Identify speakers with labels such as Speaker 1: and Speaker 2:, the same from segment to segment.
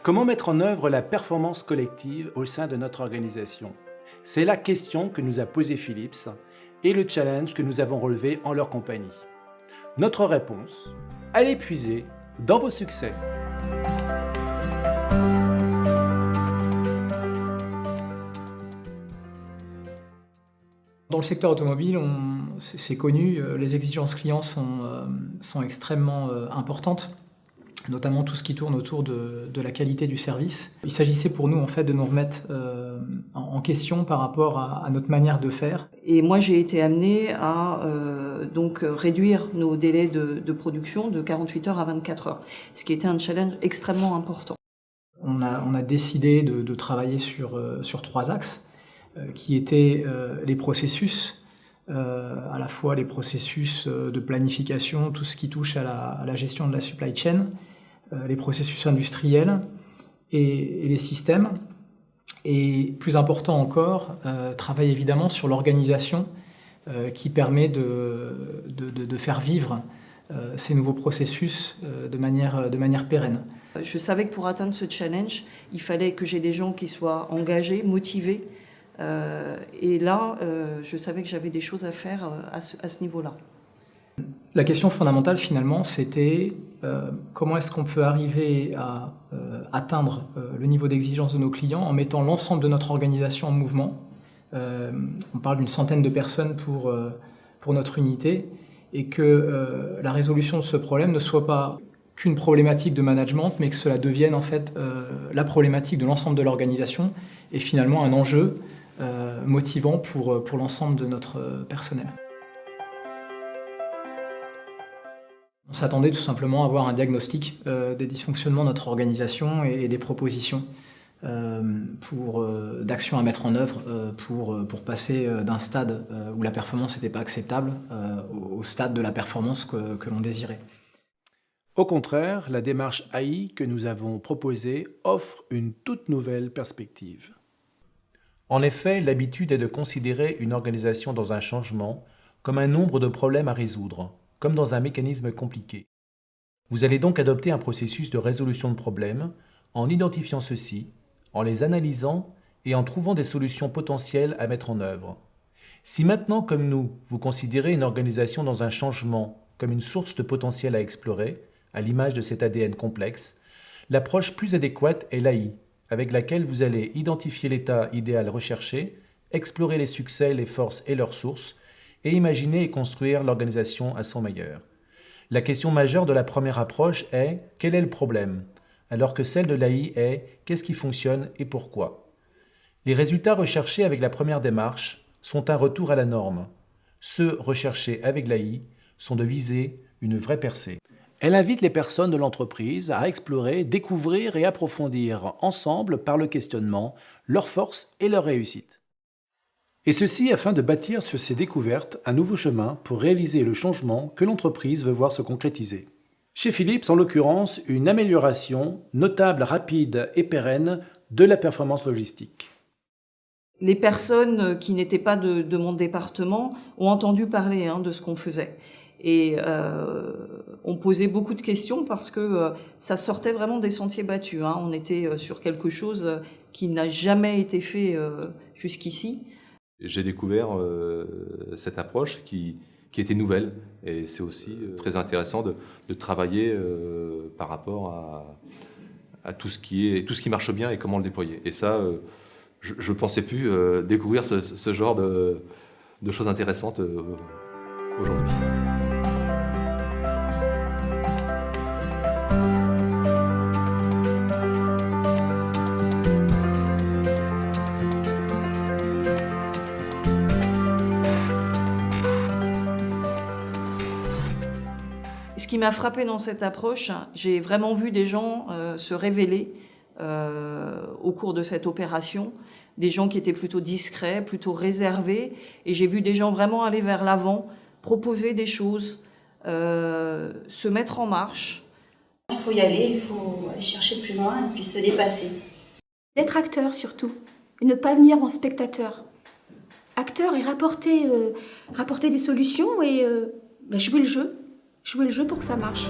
Speaker 1: Comment mettre en œuvre la performance collective au sein de notre organisation? C'est la question que nous a posée Philips et le challenge que nous avons relevé en leur compagnie. Notre réponse, allez puiser dans vos succès.
Speaker 2: Dans le secteur automobile, c'est connu, les exigences clients sont extrêmement importantes, notamment tout ce qui tourne autour de la qualité du service. Il s'agissait pour nous en fait de nous remettre en question par rapport à notre manière de faire.
Speaker 3: Et moi j'ai été amenée à donc réduire nos délais de production de 48 heures à 24 heures, ce qui était un challenge extrêmement important.
Speaker 2: On a décidé de travailler sur 3 axes. Qui étaient les processus, à la fois les processus de planification, tout ce qui touche à la gestion de la supply chain, les processus industriels et les systèmes. Et plus important encore, travailler évidemment sur l'organisation qui permet de faire vivre ces nouveaux processus de manière pérenne.
Speaker 3: Je savais que pour atteindre ce challenge, il fallait que j'ai des gens qui soient engagés, motivés. Et là, je savais que j'avais des choses à faire à ce niveau-là.
Speaker 2: La question fondamentale, finalement, c'était comment est-ce qu'on peut arriver à atteindre le niveau d'exigence de nos clients en mettant l'ensemble de notre organisation en mouvement. On parle d'une centaine de personnes pour notre unité, et que la résolution de ce problème ne soit pas qu'une problématique de management, mais que cela devienne en fait la problématique de l'ensemble de l'organisation et finalement un enjeu motivant pour l'ensemble de notre personnel. On s'attendait tout simplement à avoir un diagnostic des dysfonctionnements de notre organisation et des propositions d'actions à mettre en œuvre pour passer d'un stade où la performance n'était pas acceptable au stade de la performance que l'on désirait.
Speaker 1: Au contraire, la démarche AI que nous avons proposée offre une toute nouvelle perspective. En effet, l'habitude est de considérer une organisation dans un changement comme un nombre de problèmes à résoudre, comme dans un mécanisme compliqué. Vous allez donc adopter un processus de résolution de problèmes en identifiant ceux-ci, en les analysant et en trouvant des solutions potentielles à mettre en œuvre. Si maintenant, comme nous, vous considérez une organisation dans un changement comme une source de potentiel à explorer, à l'image de cet ADN complexe, l'approche plus adéquate est l'AI, avec laquelle vous allez identifier l'état idéal recherché, explorer les succès, les forces et leurs sources, et imaginer et construire l'organisation à son meilleur. La question majeure de la première approche est « quel est le problème ?», alors que celle de l'AI est « qu'est-ce qui fonctionne et pourquoi ?» Les résultats recherchés avec la première démarche sont un retour à la norme. Ceux recherchés avec l'AI sont de viser une vraie percée. Elle invite les personnes de l'entreprise à explorer, découvrir et approfondir ensemble par le questionnement leurs forces et leurs réussites. Et ceci afin de bâtir sur ces découvertes un nouveau chemin pour réaliser le changement que l'entreprise veut voir se concrétiser. Chez Philips, en l'occurrence, une amélioration notable, rapide et pérenne de la performance logistique.
Speaker 3: Les personnes qui n'étaient pas de mon département ont entendu parler de ce qu'on faisait. Et on posait beaucoup de questions parce que ça sortait vraiment des sentiers battus. On était sur quelque chose qui n'a jamais été fait jusqu'ici.
Speaker 4: J'ai découvert cette approche qui était nouvelle, et c'est aussi très intéressant de travailler par rapport à tout ce qui marche bien et comment le déployer. Et ça, je ne pensais plus découvrir ce genre de choses intéressantes aujourd'hui.
Speaker 3: Ce qui m'a frappé dans cette approche, j'ai vraiment vu des gens se révéler au cours de cette opération, des gens qui étaient plutôt discrets, plutôt réservés, et j'ai vu des gens vraiment aller vers l'avant, proposer des choses, se mettre en marche.
Speaker 5: Il faut y aller, il faut aller chercher plus loin et puis se dépasser.
Speaker 6: Être acteur surtout, et ne pas venir en spectateur. Acteur et rapporter des solutions et jouer le jeu. Jouer le jeu pour que ça marche.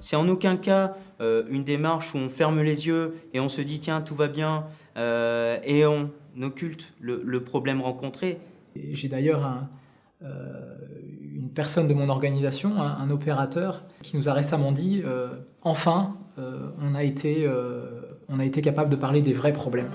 Speaker 7: C'est en aucun cas une démarche où on ferme les yeux et on se dit tiens tout va bien et on occulte le problème rencontré.
Speaker 2: J'ai d'ailleurs une personne de mon organisation, un opérateur, qui nous a récemment dit enfin on a été capable de parler des vrais problèmes.